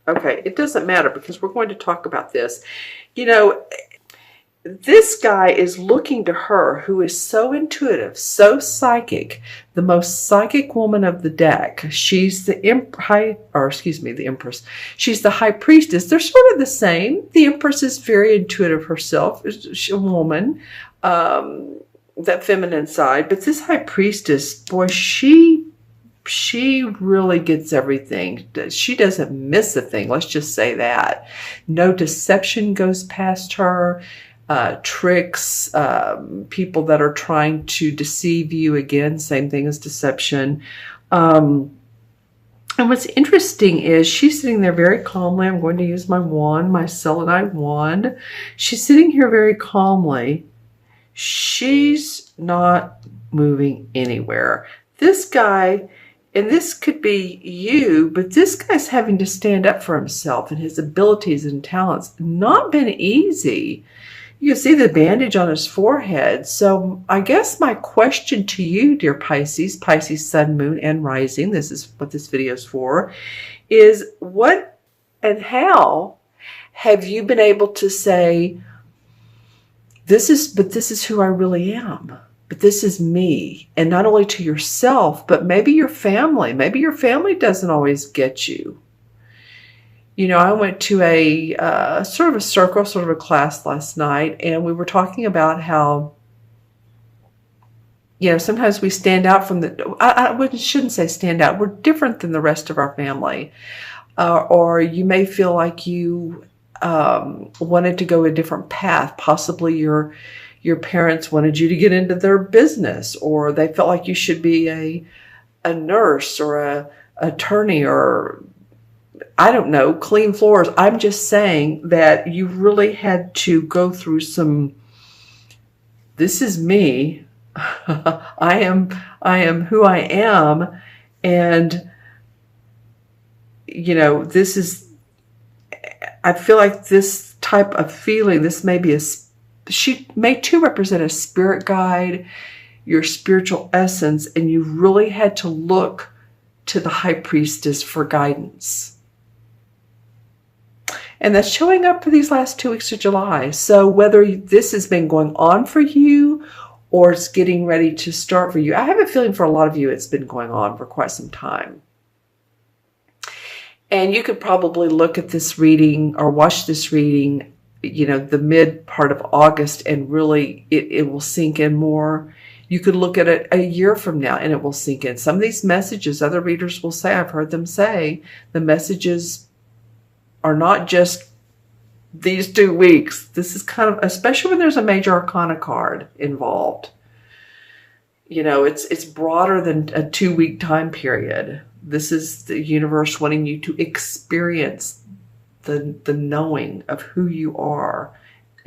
Okay, it doesn't matter because we're going to talk about this. You know, this guy is looking to her who is so intuitive, so psychic, the most psychic woman of the deck. She's the the Empress. She's the High Priestess. They're sort of the same. The Empress is very intuitive herself. She's a woman, that feminine side. But this High Priestess, boy, she really gets everything. She doesn't miss a thing. Let's just say that. No deception goes past her. Tricks, people that are trying to deceive you. Again, same thing as deception. And what's interesting is she's sitting there very calmly. I'm going to use my wand, my selenite wand. She's sitting here very calmly. She's not moving anywhere. This guy, and this could be you, but this guy's having to stand up for himself and his abilities and talents. Not been easy. You can see the bandage on his forehead. So I guess my question to you, dear Pisces, Pisces sun, moon, and rising, this is what this video is for, is what and how have you been able to say, this is who I really am. But this is me. And not only to yourself, but maybe your family. Maybe your family doesn't always get you. You know, I went to a sort of a circle, sort of a class last night, and we were talking about how, you know, sometimes we stand out from shouldn't say stand out. We're different than the rest of our family. Or you may feel like you wanted to go a different path. Possibly your parents wanted you to get into their business, or they felt like you should be a nurse or a attorney, or I don't know, clean floors. I'm just saying that you really had to go through some, this is me. I am who I am. And, you know, I feel like this type of feeling, this may be she may too represent a spirit guide, your spiritual essence, and you really had to look to the High Priestess for guidance. And that's showing up for these last 2 weeks of July. So whether this has been going on for you or it's getting ready to start for you, I have a feeling for a lot of you it's been going on for quite some time. And you could probably look at this reading or watch this reading, you know, the mid part of August, and really it will sink in more. You could look at it a year from now and it will sink in. Some of these messages, other readers will say, I've heard them say, the messages are not just these 2 weeks. This is kind of, especially when there's a major arcana card involved. You know, it's broader than a 2-week time period. This is the universe wanting you to experience the knowing of who you are,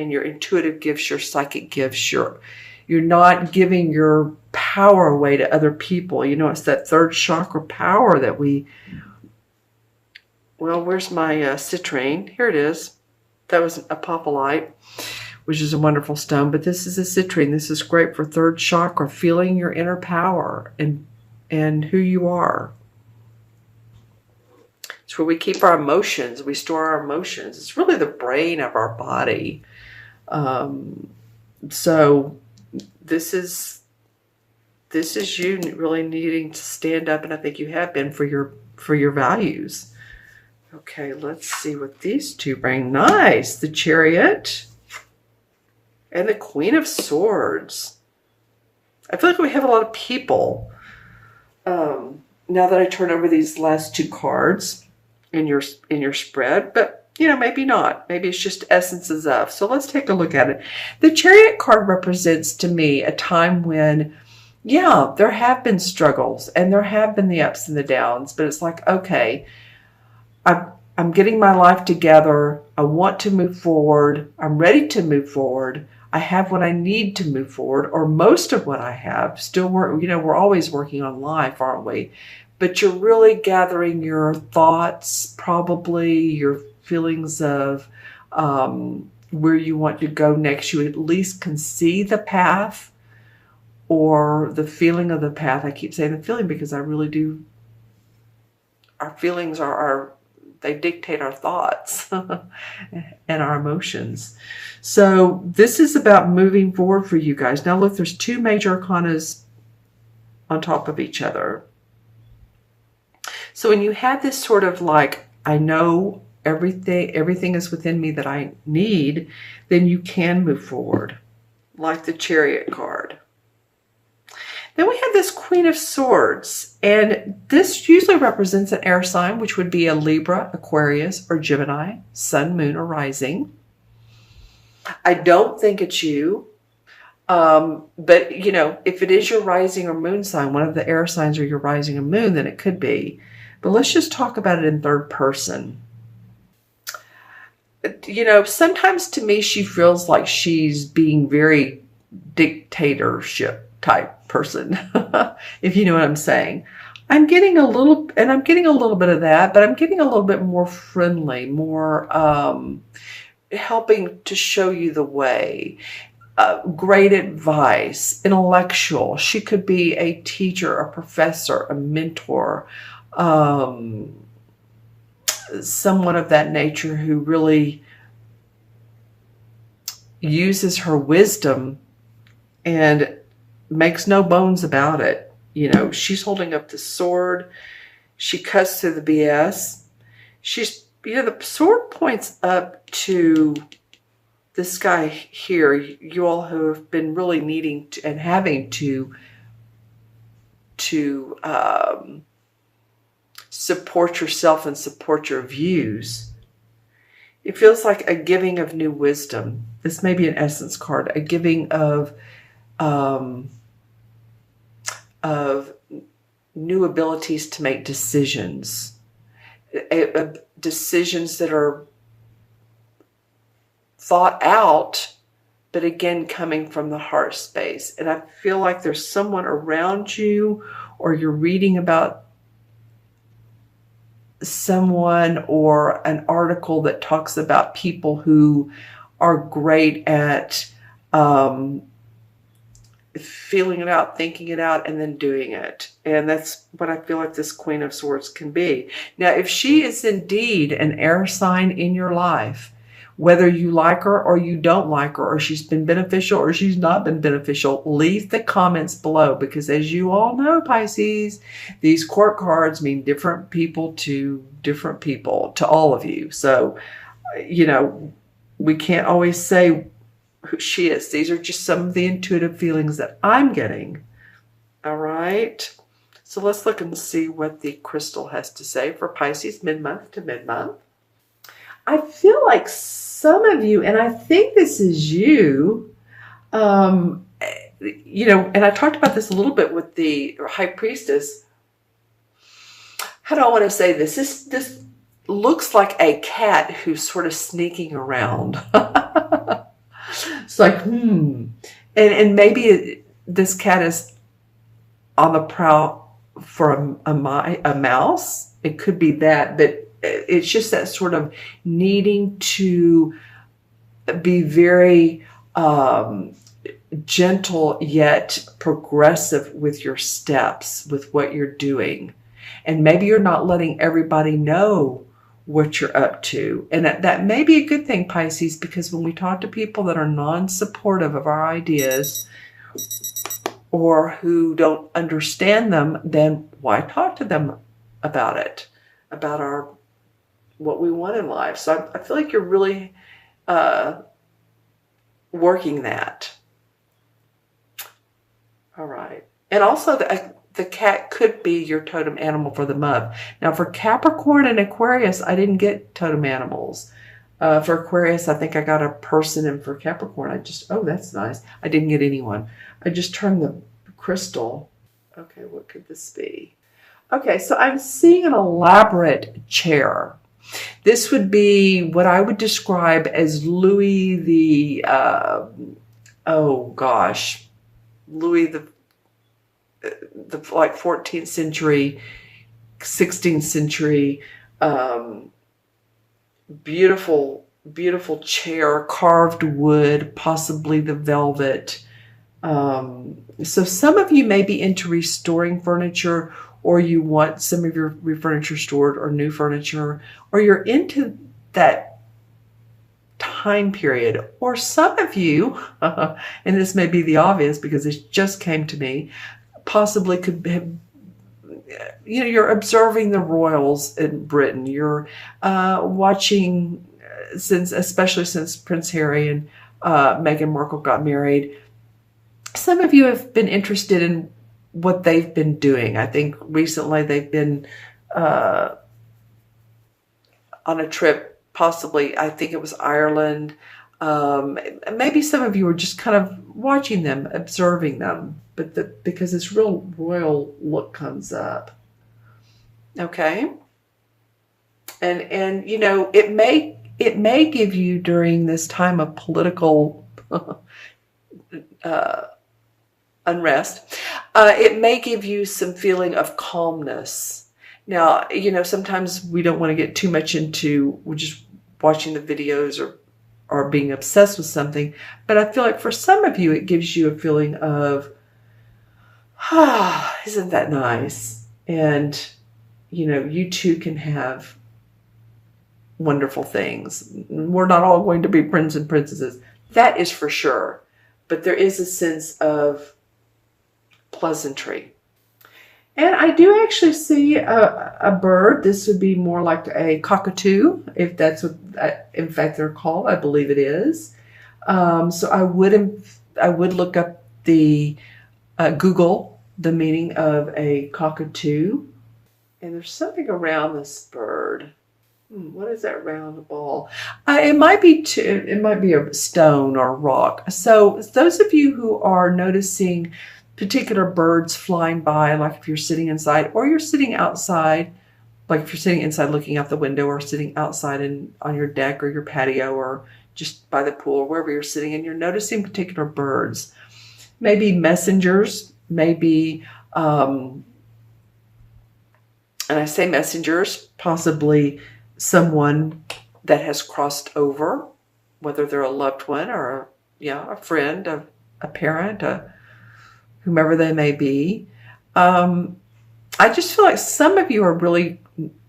and your intuitive gifts, your psychic gifts. You're not giving your power away to other people. You know, it's that third chakra power that well, where's my citrine? Here it is. That was a apophyllite, which is a wonderful stone. But this is a citrine. This is great for third chakra, feeling your inner power and who you are. It's where we keep our emotions. We store our emotions. It's really the brain of our body. So this is you really needing to stand up, and I think you have been, for your values. Okay, let's see what these two bring. Nice. The Chariot and the Queen of Swords. I feel like we have a lot of people. Now that I turn over these last 2 cards in your spread, but you know, maybe not. Maybe it's just essences of. So let's take a look at it. The Chariot card represents to me a time when, yeah, there have been struggles and there have been the ups and the downs, but it's like, okay, I'm getting my life together. I want to move forward. I'm ready to move forward. I have what I need to move forward, or most of what I have. Still work, you know, we're always working on life, aren't we? But you're really gathering your thoughts, probably your feelings of where you want to go next. You at least can see the path or the feeling of the path. I keep saying the feeling because I really do. Our feelings are they dictate our thoughts and our emotions. So this is about moving forward for you guys. Now look, there's two major arcanas on top of each other. So when you have this sort of like, I know everything is within me that I need, then you can move forward, like the Chariot card. Then we have this Queen of Swords, and this usually represents an air sign, which would be a Libra, Aquarius, or Gemini, Sun, Moon, or Rising. I don't think it's you, but you know, if it is your rising or moon sign, one of the air signs, or your rising or moon, then it could be. But let's just talk about it in third person. You know, sometimes to me, she feels like she's being very dictatorship type person, if you know what I'm saying. I'm getting a little bit of that, but I'm getting a little bit more friendly, more helping to show you the way. Great advice, intellectual. She could be a teacher, a professor, a mentor, someone of that nature who really uses her wisdom and makes no bones about it. You know, she's holding up the sword. She cuts through the BS. She's, you know, the sword points up to this guy here. You all who have been really needing to, and having to support yourself and support your views. It feels like a giving of new wisdom. This may be an essence card, a giving of new abilities to make decisions, decisions that are thought out, but again, coming from the heart space. And I feel like there's someone around you, or you're reading about someone or an article that talks about people who are great at feeling it out, thinking it out, and then doing it. And that's what I feel like this Queen of Swords can be. Now, if she is indeed an air sign in your life, whether you like her or you don't like her, or she's been beneficial or she's not been beneficial, leave the comments below, because as you all know, Pisces, these court cards mean different people to all of you. So, you know, we can't always say who she is. These are just some of the intuitive feelings that I'm getting. All right. So let's look and see what the crystal has to say for Pisces mid-month to mid-month. I feel like some of you, and I think this is you, you know, and I talked about this a little bit with the High Priestess. How do I want to say this? This looks like a cat who's sort of sneaking around. It's like, and maybe this cat is on the prowl for a mouse. It could be that, but it's just that sort of needing to be very gentle yet progressive with your steps, with what you're doing. And maybe you're not letting everybody know what you're up to. And that may be a good thing, Pisces, because when we talk to people that are non-supportive of our ideas or who don't understand them, then why talk to them about it, about what we want in life? So I feel like you're really working that. All right. And also the cat could be your totem animal for the month. Now for Capricorn and Aquarius, I didn't get totem animals. For Aquarius, I think I got a person, and for Capricorn, oh, that's nice. I didn't get anyone. I just turned the crystal. Okay, what could this be? Okay, so I'm seeing an elaborate chair. This would be what I would describe as Louis the, Louis the like 14th century, 16th century, beautiful, beautiful chair, carved wood, possibly the velvet. So some of you may be into restoring furniture or you want some of your furniture stored or new furniture, or you're into that time period. Or some of you, and this may be the obvious because it just came to me, possibly could have, you're observing the royals in Britain. You're watching, especially since Prince Harry and Meghan Markle got married. Some of you have been interested in what they've been doing. I think recently they've been on a trip, possibly, I think it was Ireland. Maybe some of you are just kind of watching them, observing them, but because this real royal look comes up. Okay. And it may give you, during this time of political unrest, it may give you some feeling of calmness. Now, sometimes we don't want to get too much into just watching the videos or being obsessed with something, but I feel like for some of you, it gives you a feeling of, isn't that nice? And, you too can have wonderful things. We're not all going to be princes and princesses. That is for sure. But there is a sense of pleasantry. And I do actually see a bird. This would be more like a cockatoo, if that's what, in fact, they're called. I believe it is. So I would look up Google the meaning of a cockatoo. And there's something around this bird. What is that round ball? It might be a stone or a rock. So those of you who are noticing particular birds flying by, like if you're sitting inside or you're sitting outside, like if you're sitting inside looking out the window or sitting outside on your deck or your patio or just by the pool or wherever you're sitting, and you're noticing particular birds, maybe messengers, maybe, and I say messengers, possibly someone that has crossed over, whether they're a loved one or a friend, a parent, whomever they may be. I just feel like some of you are really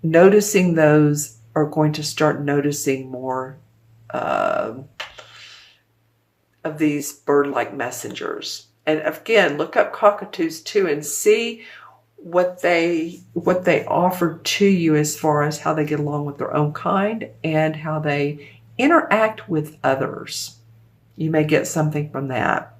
noticing those, are going to start noticing more of these bird-like messengers. And again, look up cockatoos too and see what they offer to you as far as how they get along with their own kind and how they interact with others. You may get something from that.